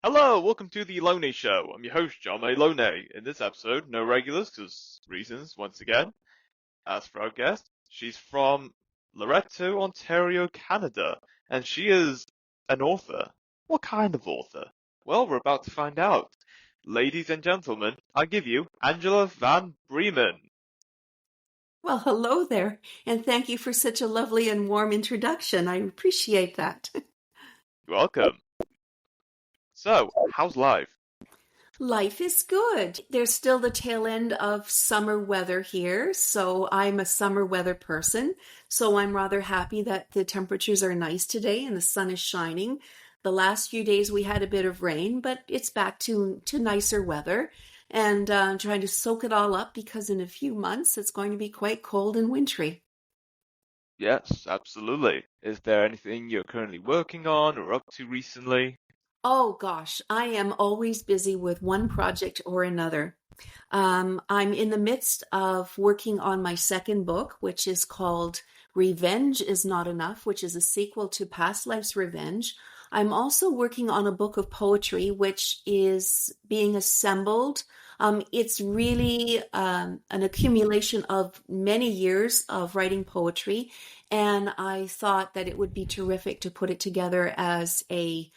Hello, welcome to the Loney Show. I'm your host, John Loney. In this episode, no regulars, because reasons, once again. As for our guest, she's from Loretto, Ontario, Canada, and she is an author. What kind of author? Well, we're about to find out. Ladies and gentlemen, I give you Angela Van Bremen. Well, hello there, and thank you for such a lovely and warm introduction. I appreciate that. You're welcome. So, how's life? Life is good. There's still the tail end of summer weather here, so I'm a summer weather person. So I'm rather happy that the temperatures are nice today and the sun is shining. The last few days we had a bit of rain, but it's back to nicer weather. And I'm trying to soak it all up because in a few months it's going to be quite cold and wintry. Yes, absolutely. Is there anything you're currently working on or up to recently? Oh gosh, I am always busy with one project or another. I'm in the midst of working on my second book, which is called Revenge is Not Enough, which is a sequel to Past Life's Revenge. I'm also working on a book of poetry, which is being assembled. It's really an accumulation of many years of writing poetry, and I thought that it would be terrific to put it together as a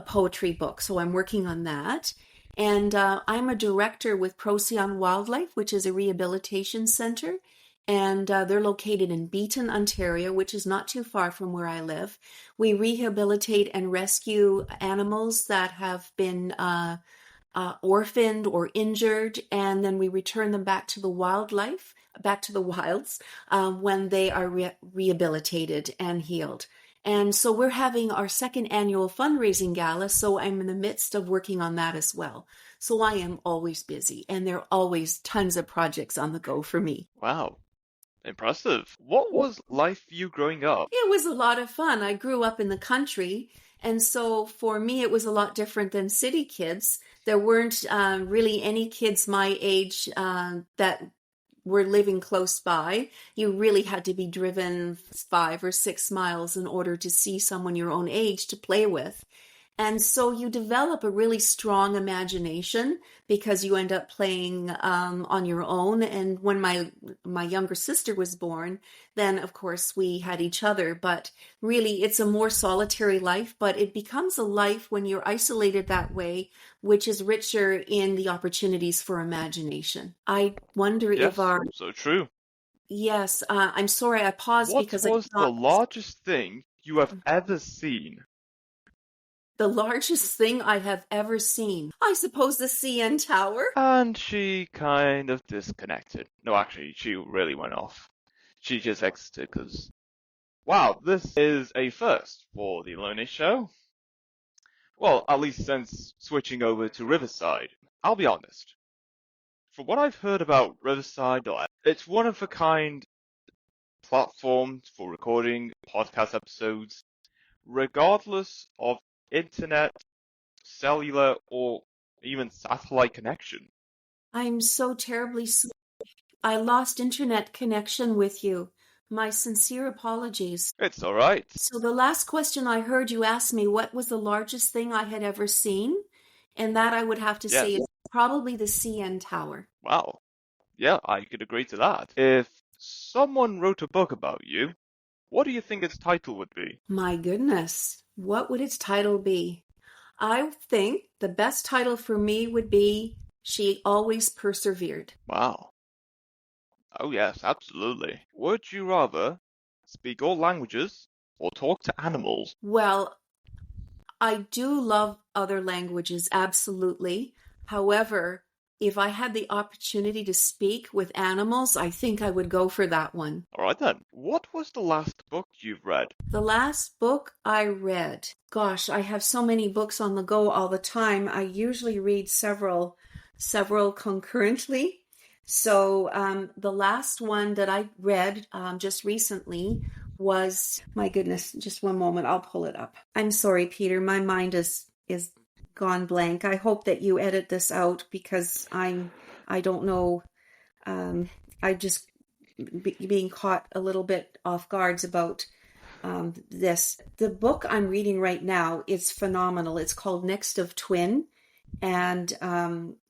poetry book. So I'm working on that. And I'm a director with Procyon Wildlife, which is a rehabilitation center. And they're located in Beaton, Ontario, which is not too far from where I live. We rehabilitate and rescue animals that have been orphaned or injured, and then we return them back to the wildlife, back to the wilds, when they are rehabilitated and healed. And so we're having our second annual fundraising gala, so I'm in the midst of working on that as well. So I am always busy, and there are always tons of projects on the go for me. Wow, impressive. What was life for you growing up? It was a lot of fun. I grew up in the country, and so for me, it was a lot different than city kids. There weren't really any kids my age that were living close by. You really had to be driven 5 or 6 miles in order to see someone your own age to play with. And so you develop a really strong imagination because you end up playing on your own. And when my younger sister was born, then of course we had each other. But really, it's a more solitary life. But it becomes a life when you're isolated that way, which is richer in the opportunities for imagination. I wonder if Yes, our so true. yes, I'm sorry I paused What because I was the thought largest thing you have ever seen? the largest thing I have ever seen. I suppose the CN Tower. And she kind of disconnected. No, actually, she really went off. She just exited because, wow, this is a first for the Lonely Show. Well, at least since switching over to Riverside. I'll be honest. From what I've heard about Riverside, it's one of a kind platform for recording podcast episodes, regardless of internet, cellular, or even satellite connection. I'm so terribly sorry. I lost internet connection with you. My sincere apologies. It's alright. So the last question I heard you ask me, what was the largest thing I had ever seen? And that I would have to say Yes. is probably the CN Tower. Wow. Yeah, I could agree to that. If someone wrote a book about you, what do you think its title would be? My goodness, what would its title be? I think the best title for me would be She Always Persevered. Wow. Oh yes, absolutely. Would you rather speak all languages or talk to animals? Well, I do love other languages, absolutely. However, if I had the opportunity to speak with animals, I think I would go for that one. Alright then, what was the last book you've read? The last book I read, gosh, I have so many books on the go all the time. I usually read several concurrently. So the last one that I read just recently was, my goodness, just one moment, I'll pull it up. I'm sorry, Peter, my mind is gone blank. I hope that you edit this out because I don't know. I just being caught a little bit off guards about The book I'm reading right now is phenomenal. It's called Next of Twin, and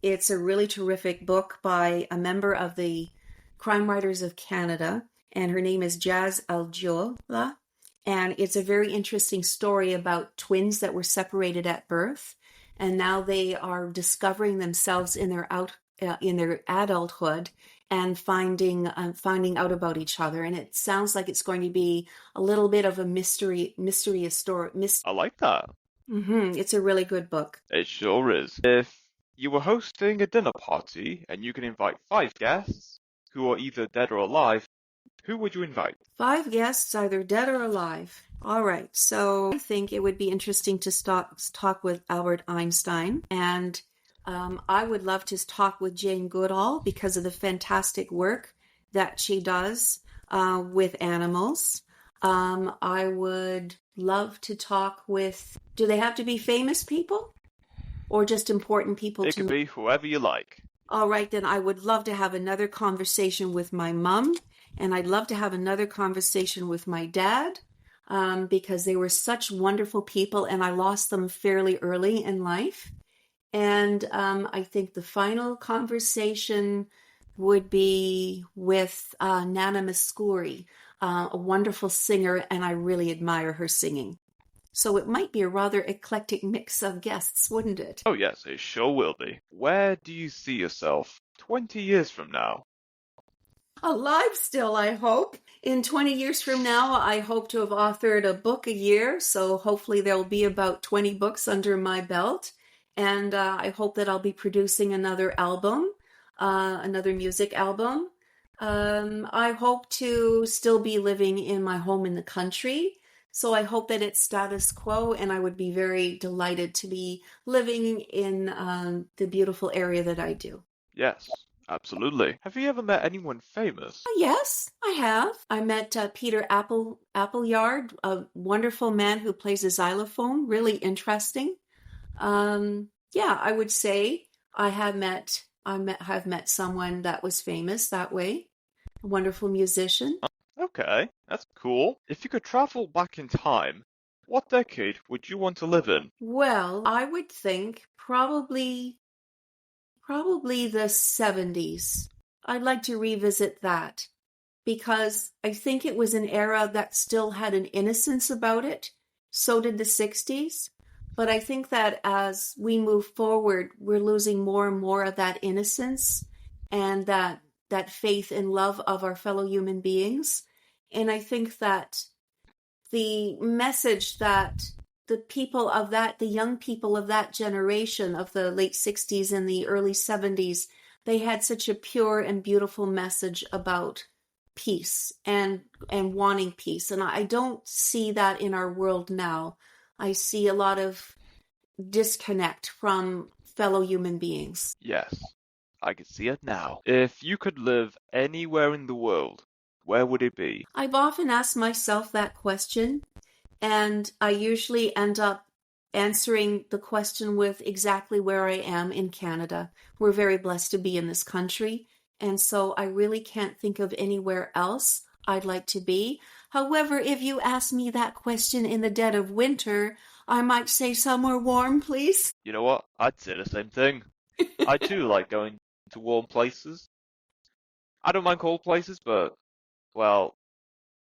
it's a really terrific book by a member of the Crime Writers of Canada, and her name is Jazz Algiola. And it's a very interesting story about twins that were separated at birth, and now they are discovering themselves in their adulthood and finding out about each other. And it sounds like it's going to be a little bit of a mysterious story. I like that. It's a really good book. It sure is. If you were hosting a dinner party and you can invite 5 guests who are either dead or alive, who would you invite? 5 guests, either dead or alive. All right. So I think it would be interesting to talk with Albert Einstein, and I would love to talk with Jane Goodall because of the fantastic work that she does with animals. I would love to talk with, do they have to be famous people or just important people? It could be whoever you like. All right, then I would love to have another conversation with my mom, and I'd love to have another conversation with my dad because they were such wonderful people and I lost them fairly early in life. And I think the final conversation would be with Nana Muscuri, a wonderful singer, and I really admire her singing. So it might be a rather eclectic mix of guests, wouldn't it? Oh yes, it sure will be. Where do you see yourself 20 years from now? Alive still, I hope. In 20 years from now, I hope to have authored a book a year, so hopefully there'll be about 20 books under my belt. And I hope that I'll be producing another album, another music album. I hope to still be living in my home in the country. So I hope that it's status quo, and I would be very delighted to be living in the beautiful area that I do. Yes, absolutely. Have you ever met anyone famous? Yes, I have. I met Peter Appleyard, a wonderful man who plays a xylophone, really interesting. Yeah, I would say I have met someone that was famous that way, a wonderful musician. Okay, that's cool. If you could travel back in time, what decade would you want to live in? Well, I would think probably the 70s. I'd like to revisit that because I think it was an era that still had an innocence about it. So did the 60s. But I think that as we move forward, we're losing more and more of that innocence and that faith and love of our fellow human beings. And I think that the message that the young people of that generation of the late 60s and the early 70s, they had such a pure and beautiful message about peace and wanting peace. And I don't see that in our world now. I see a lot of disconnect from fellow human beings. Yes, I can see it now. If you could live anywhere in the world, where would it be? I've often asked myself that question, and I usually end up answering the question with exactly where I am in Canada. We're very blessed to be in this country, and so I really can't think of anywhere else I'd like to be. However, if you ask me that question in the dead of winter, I might say somewhere warm, please. You know what? I'd say the same thing. I too like going to warm places. I don't mind cold places, but, well,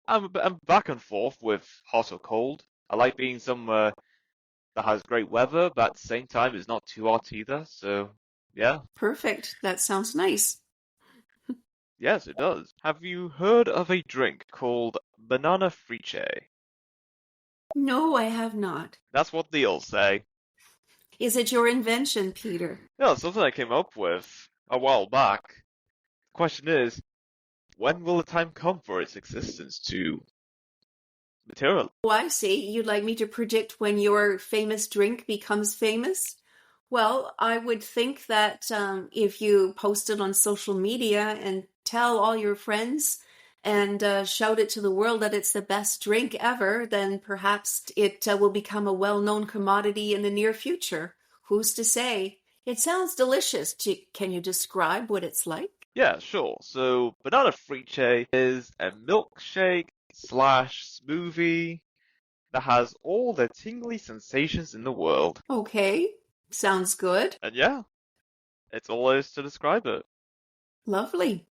I'm back and forth with hot or cold. I like being somewhere that has great weather, but at the same time is not too hot either, so, yeah. Perfect. That sounds nice. Yes, it does. Have you heard of a drink called banana friche? No, I have not. That's what the old say. Is it your invention, Peter? No, it's something I came up with a while back. The question is, when will the time come for its existence to materialize? Oh, I see. You'd like me to predict when your famous drink becomes famous? Well, I would think that if you post it on social media and tell all your friends and shout it to the world that it's the best drink ever, then perhaps it will become a well-known commodity in the near future. Who's to say? It sounds delicious. Can you describe what it's like? Yeah, sure. So, banana friche is a milkshake slash smoothie that has all the tingly sensations in the world. Okay, sounds good. And yeah, it's all there is to describe it. Lovely.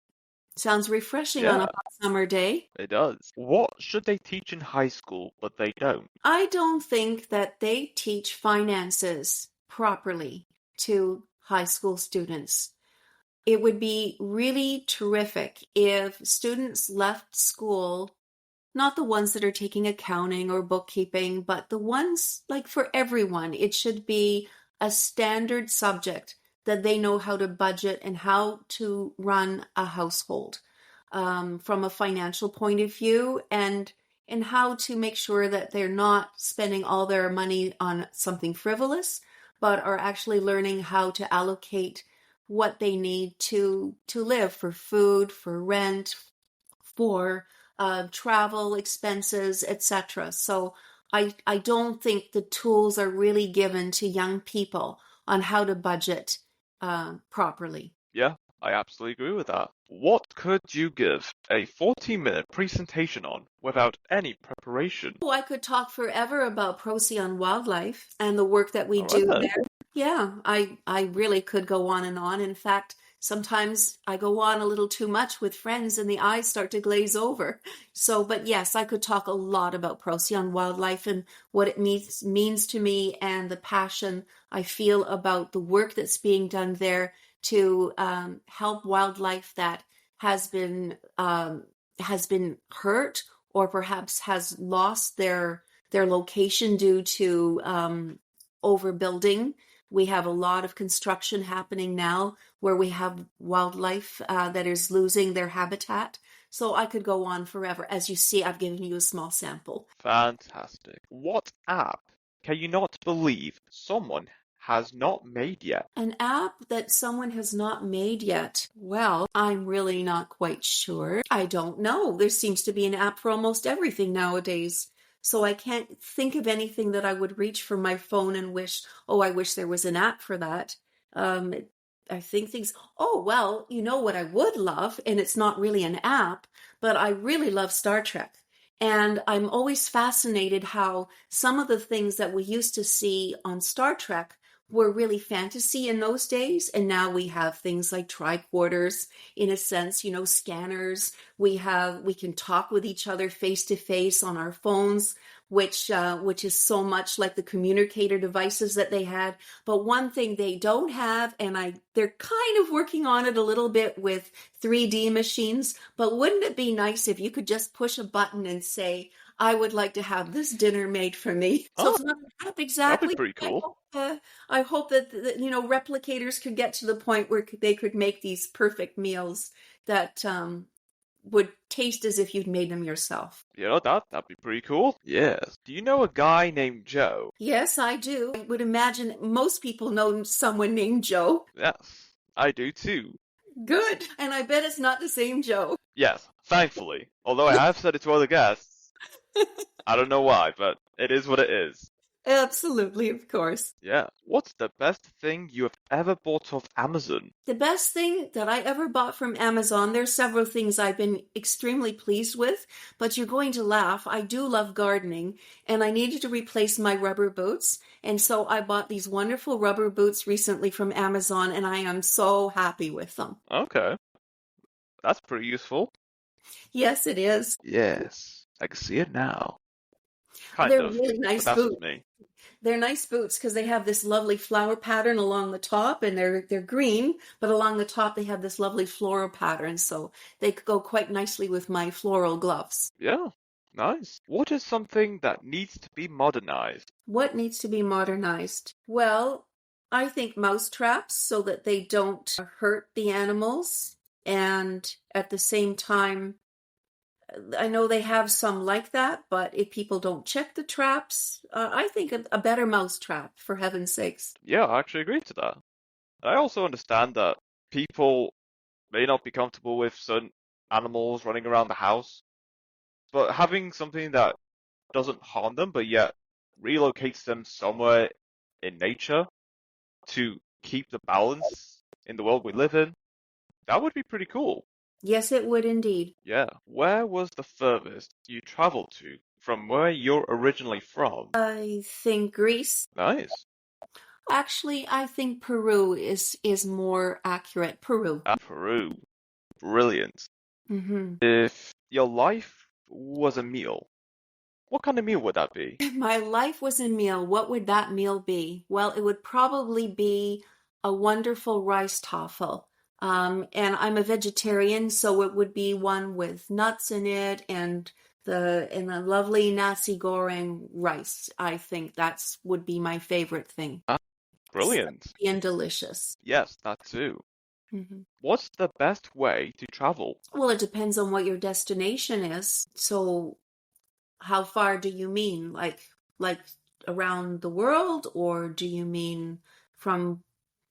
Sounds refreshing on a Yeah, hot summer day. it does. What should they teach in high school, but they don't? I don't think that they teach finances properly to high school students. It would be really terrific if students left school, not the ones that are taking accounting or bookkeeping, but the ones like for everyone. It should be a standard subject that they know how to budget and how to run a household from a financial point of view, and how to make sure that they're not spending all their money on something frivolous, but are actually learning how to allocate what they need to live, for food, for rent, for travel expenses, etc. So I don't think the tools are really given to young people on how to budget properly. Yeah, I absolutely agree with that. What could you give a 40-minute presentation on without any preparation? Oh, I could talk forever about Procyon Wildlife and the work that we All right do then. there. Yeah, I really could go on and on. In fact, sometimes I go on a little too much with friends and the eyes start to glaze over. So, but yes, I could talk a lot about Procyon Wildlife and what it means to me, and the passion I feel about the work that's being done there to help wildlife that has been hurt, or perhaps has lost their location due to overbuilding. We have a lot of construction happening now where we have wildlife that is losing their habitat. So I could go on forever. As you see, I've given you a small sample. Fantastic. What app can you not believe someone has not made yet? An app that someone has not made yet. Well, I'm really not quite sure. I don't know. There seems to be an app for almost everything nowadays. So I can't think of anything that I would reach for my phone and wish, oh, I wish there was an app for that. Um, I think things, oh, well, you know what I would love, and it's not really an app, but I really love Star Trek. And I'm always fascinated how some of the things that we used to see on Star Trek were really fantasy in those days. And now we have things like tricorders, in a sense, scanners. We can talk with each other face to face on our phones, which is so much like the communicator devices that they had. But one thing they don't have, and they're kind of working on it a little bit with 3D machines, but wouldn't it be nice if you could just push a button and say, I would like to have this dinner made for me. So Oh, it's not an app that'd be exactly. pretty cool. I hope that replicators could get to the point where they could make these perfect meals that would taste as if you'd made them yourself. That'd be pretty cool. Yes. Do you know a guy named Joe? Yes, I do. I would imagine most people know someone named Joe. Yes, I do too. Good. And I bet it's not the same Joe. Yes, thankfully. Although I have said it to other guests. I don't know why, but it is what it is. Absolutely, of course. Yeah. What's the best thing you have ever bought off Amazon? The best thing that I ever bought from Amazon, there's several things I've been extremely pleased with, but you're going to laugh. I do love gardening, and I needed to replace my rubber boots. And so I bought these wonderful rubber boots recently from Amazon, and I am so happy with them. Okay. That's pretty useful. Yes, it is. Yes. I can see it now. Kind They're of. really But nice that's boots. just me. They're nice boots because they have this lovely flower pattern along the top, and they're green, but along the top they have this lovely floral pattern, so they could go quite nicely with my floral gloves. Yeah. Nice. What is something that needs to be modernized? What needs to be modernized? Well, I think mouse traps so that they don't hurt the animals, and at the same time, I know they have some like that, but if people don't check the traps, I think a better mouse trap, for heaven's sakes. Yeah, I actually agree to that. I also understand that people may not be comfortable with certain animals running around the house, but having something that doesn't harm them, but yet relocates them somewhere in nature to keep the balance in the world we live in, that would be pretty cool. Yes, it would indeed. Yeah. Where was the furthest you traveled to from where you're originally from? I think Greece. Nice. Actually, I think Peru is more accurate. Peru. Peru. Brilliant. Hmm. If your life was a meal, what kind of meal would that be? If my life was a meal, what would that meal be? Well, it would probably be a wonderful rice toffel. And I'm a vegetarian, so it would be one with nuts in it and the lovely nasi goreng rice. I think that's would be my favorite thing. Ah, brilliant. And delicious. Yes, that too. Hmm. What's the best way to travel? Well, it depends on what your destination is. So, how far do you mean? Like around the world, or do you mean from,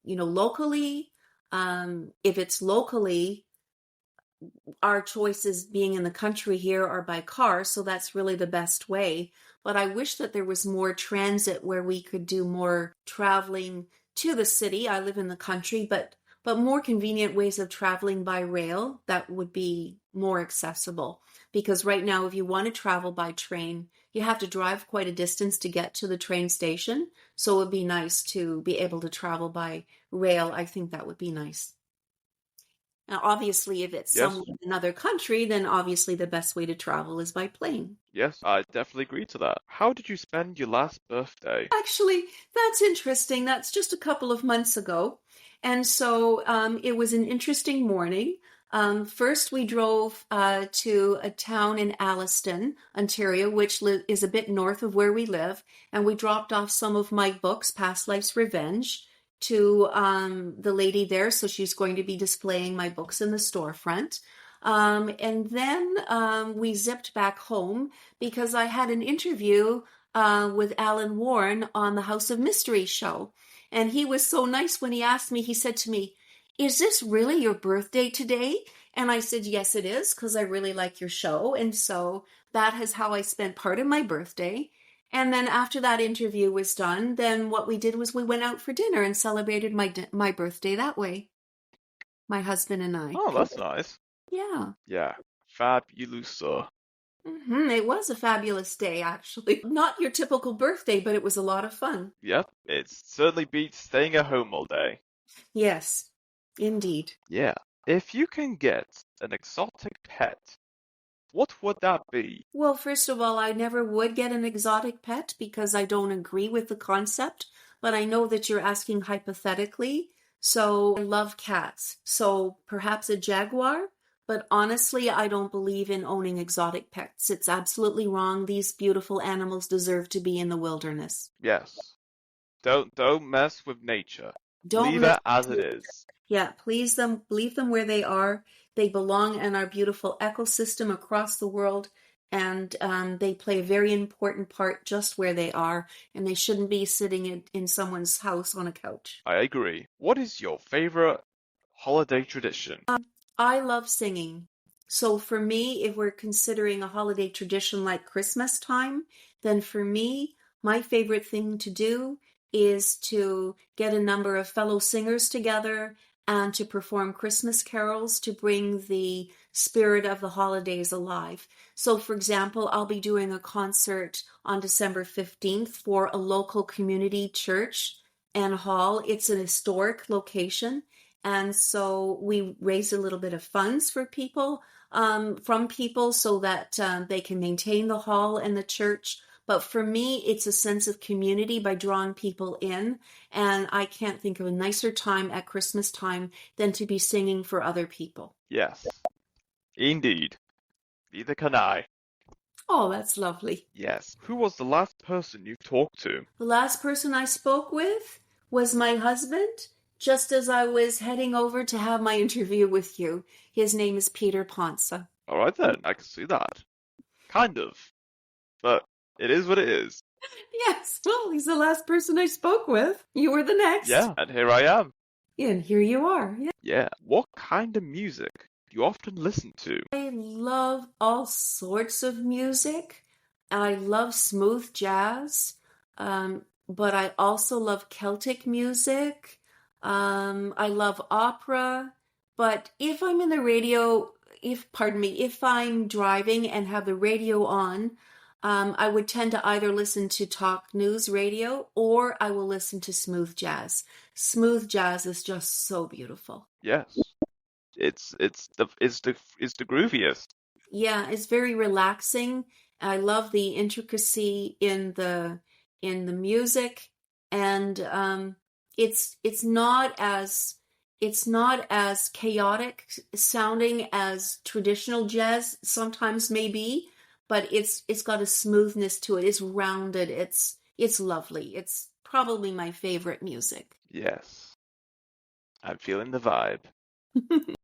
locally? If it's locally, our choices being in the country here are by car, so that's really the best way. But I wish that there was more transit where we could do more traveling to the city. I live in the country, but more convenient ways of traveling by rail that would be more accessible. Because right now, if you want to travel by train, you have to drive quite a distance to get to the train station. So it would be nice to be able to travel by rail. I think that would be nice. Now, obviously, if it's Yes, somewhere in another country, then obviously the best way to travel is by plane. yes, I definitely agree to that. How did you spend your last birthday? Actually, that's interesting. That's just a couple of months ago. And so it was an interesting morning. First, we drove to a town in Alliston, Ontario, which is a bit north of where we live. And we dropped off some of my books, Past Life's Revenge, to the lady there. So she's going to be displaying my books in the storefront. And then we zipped back home because I had an interview with Alan Warren on the House of Mystery show. And he was so nice when he asked me, he said to me, "Is this really your birthday today?" And I said, "Yes, it is, because I really like your show." And so that is how I spent part of my birthday. And then after that interview was done, then what we did was we went out for dinner and celebrated my birthday that way, my husband and I. Oh, that's nice. Yeah. Yeah, fabulous. It was a fabulous day, actually. Not your typical birthday, but it was a lot of fun. Yep, it certainly beats staying at home all day. Yes, indeed. Yeah, if you can get an exotic pet, what would that be? Well, first of all, I never would get an exotic pet because I don't agree with the concept, but I know that you're asking hypothetically. So I love cats. So perhaps a jaguar, but honestly, I don't believe in owning exotic pets. It's absolutely wrong. These beautiful animals deserve to be in the wilderness. Yes, don't mess with nature. Don't Leave mess it as it is. Yeah, please them, leave them where they are. They belong in our beautiful ecosystem across the world, and they play a very important part just where they are, and they shouldn't be sitting in someone's house on a couch. I agree. What is your favorite holiday tradition? I love singing. So for me, if we're considering a holiday tradition like Christmas time, then for me, my favorite thing to do is to get a number of fellow singers together and to perform Christmas carols to bring the spirit of the holidays alive. So, for example, I'll be doing a concert on December 15th for a local community church and hall. It's an historic location. And so we raise a little bit of funds for people, from people so that they can maintain the hall and the church. But for me, it's a sense of community by drawing people in. And I can't think of a nicer time at Christmas time than to be singing for other people. Yes, indeed. Neither can I. Oh, that's lovely. Yes. Who was the last person you talked to? The last person I spoke with was my husband, just as I was heading over to have my interview with you. His name is Peter Ponsa. All right then, I can see that. Kind of. But it is what it is. Yes, well, he's the last person I spoke with. You were the next. Yeah, and here I am. And here you are. Yeah. Yeah. What kind of music do you often listen to? I love all sorts of music. I love smooth jazz, but I also love Celtic music. I love opera. But if I'm in the radio if I'm driving and have the radio on, I would tend to either listen to talk news radio or I will listen to smooth jazz. Smooth jazz is just so beautiful. Yes. It's the grooviest. Yeah, it's very relaxing. I love the intricacy in the music, and it's not as chaotic sounding as traditional jazz sometimes may be, but it's got a smoothness to it. It's rounded. It's lovely. It's probably my favorite music. Yes. I'm feeling the vibe.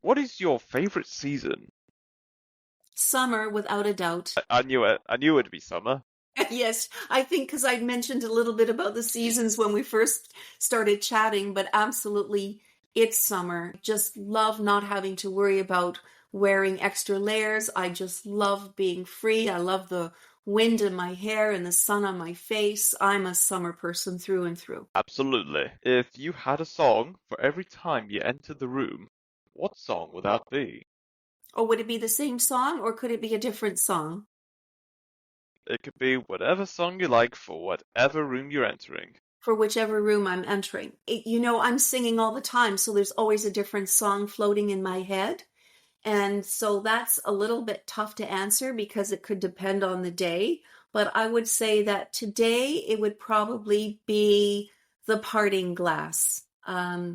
What is your favorite season? Summer, without a doubt. I knew it. I knew it'd be summer. Yes, I think because I'd mentioned a little bit about the seasons when we first started chatting, but absolutely it's summer. Just love not having to worry about wearing extra layers. I just love being free. I love the wind in my hair and the sun on my face. I'm a summer person through and through. Absolutely. If you had a song for every time you entered the room, what song would that be? Or would it be the same song or could it be a different song? It could be whatever song you like for whatever room you're entering. For whichever room I'm entering. I'm singing all the time, so there's always a different song floating in my head. And so that's a little bit tough to answer because it could depend on the day. But I would say that today it would probably be The Parting Glass,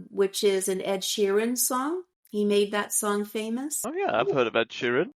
which is an Ed Sheeran song. He made that song famous. Oh yeah, I've heard of Ed Sheeran.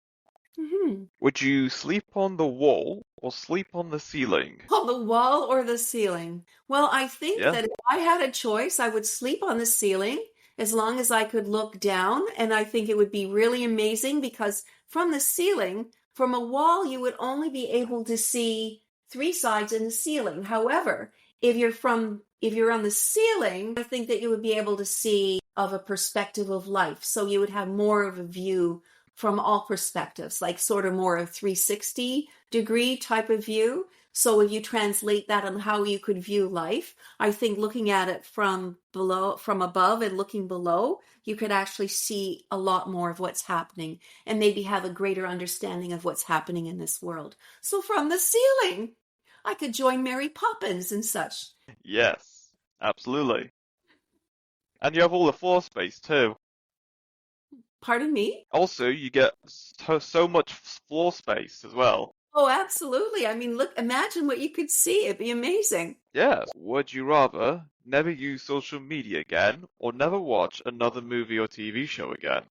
Hmm. Would you sleep on the wall or sleep on the ceiling? On the wall or the ceiling? Well, I think Yeah, that if I had a choice, I would sleep on the ceiling as long as I could look down. And I think it would be really amazing because from the ceiling, from a wall, you would only be able to see three sides in the ceiling. However, if you're on the ceiling, I think that you would be able to see of a perspective of life. So you would have more of a view from all perspectives, like sort of more a 360-degree type of view. So if you translate that on how you could view life, I think looking at it from above and looking below, you could actually see a lot more of what's happening and maybe have a greater understanding of what's happening in this world. So from the ceiling, I could join Mary Poppins and such. yes, absolutely. And you have all the floor space too. Pardon me? Also, you get so much floor space as well. Oh, absolutely. I mean, look, imagine what you could see. It'd be amazing. Yes. Would you rather never use social media again or never watch another movie or TV show again?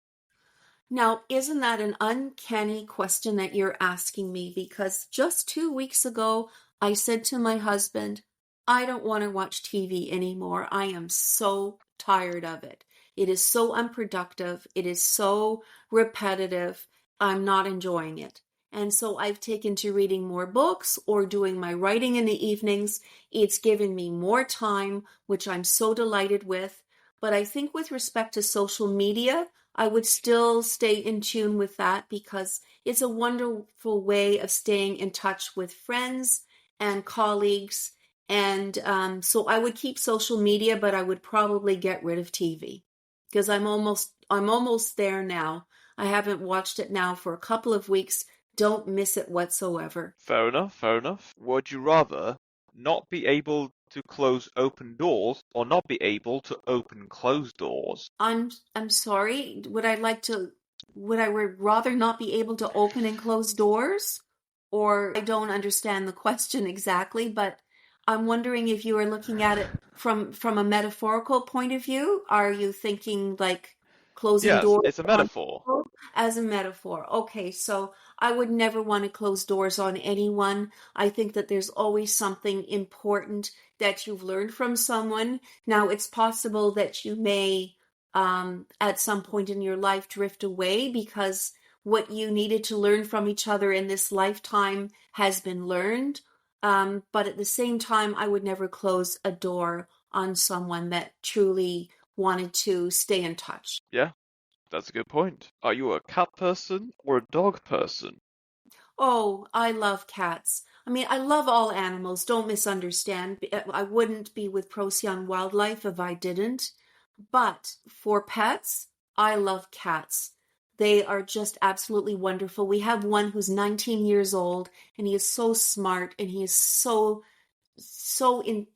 Now, isn't that an uncanny question that you're asking me? Because just 2 weeks ago, I said to my husband, I don't want to watch TV anymore. I am so tired of it. It is so unproductive. It is so repetitive. I'm not enjoying it. And so I've taken to reading more books or doing my writing in the evenings. It's given me more time, which I'm so delighted with. But I think with respect to social media, I would still stay in tune with that because it's a wonderful way of staying in touch with friends and colleagues. And so I would keep social media, but I would probably get rid of TV because I'm almost there now. I haven't watched it now for a couple of weeks. Don't miss it whatsoever. Fair enough, fair enough. Would you rather not be able to close open doors or not be able to open closed doors? I'm sorry. Would I rather not be able to open and close doors? Or I don't understand the question exactly, but I'm wondering if you are looking at it from a metaphorical point of view. Are you thinking like closing Yes, doors it's a on metaphor. people as a metaphor? Okay, so I would never want to close doors on anyone. I think that there's always something important that you've learned from someone. Now, it's possible that you may, at some point in your life, drift away because what you needed to learn from each other in this lifetime has been learned. But at the same time, I would never close a door on someone that truly wanted to stay in touch. Yeah, that's a good point. Are you a cat person or a dog person? Oh, I love cats. I mean, I love all animals. Don't misunderstand. I wouldn't be with Procyon Wildlife if I didn't. But for pets, I love cats. They are just absolutely wonderful. We have one who's 19 years old, and he is so smart, and he is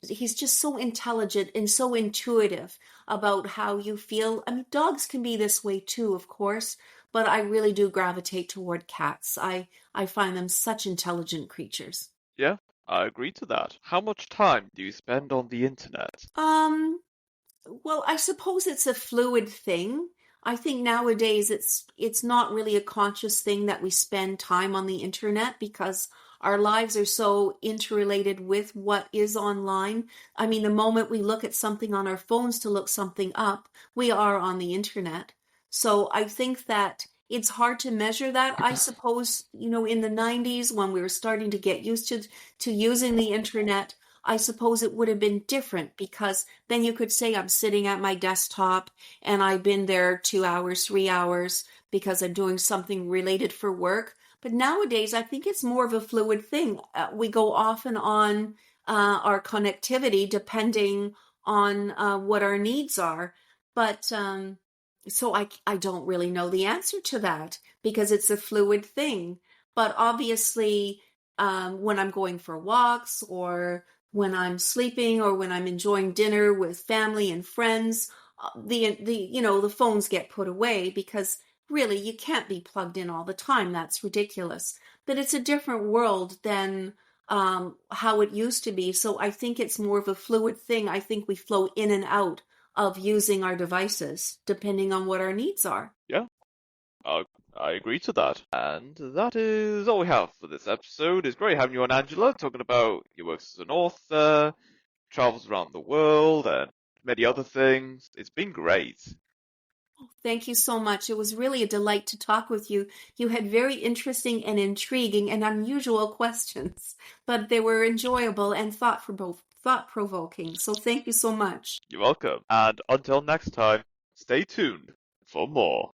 he's just so intelligent and so intuitive about how you feel. I mean, dogs can be this way too, of course, but I really do gravitate toward cats. I find them such intelligent creatures. Yeah, I agree to that. How much time do you spend on the internet? Well, I suppose it's a fluid thing. I think nowadays it's not really a conscious thing that we spend time on the internet because our lives are so interrelated with what is online. I mean, the moment we look at something on our phones to look something up, we are on the internet. So I think that it's hard to measure that. I suppose, in the 90s when we were starting to get used to using the internet, I suppose it would have been different because then you could say I'm sitting at my desktop and I've been there 2 hours, 3 hours because I'm doing something related for work. But nowadays, I think it's more of a fluid thing. We go off and on our connectivity depending on what our needs are. But so I don't really know the answer to that because it's a fluid thing. But obviously, when I'm going for walks or when I'm sleeping or when I'm enjoying dinner with family and friends, the phones get put away because really you can't be plugged in all the time. That's ridiculous. But it's a different world than how it used to be. So I think it's more of a fluid thing. I think we flow in and out of using our devices depending on what our needs are. Yeah, I agree to that. And that is all we have for this episode. It's great having you on, Angela, talking about your work as an author, travels around the world, and many other things. It's been great. Thank you so much. It was really a delight to talk with you. You had very interesting and intriguing and unusual questions, but they were enjoyable and thought-provoking. So thank you so much. You're welcome. And until next time, stay tuned for more.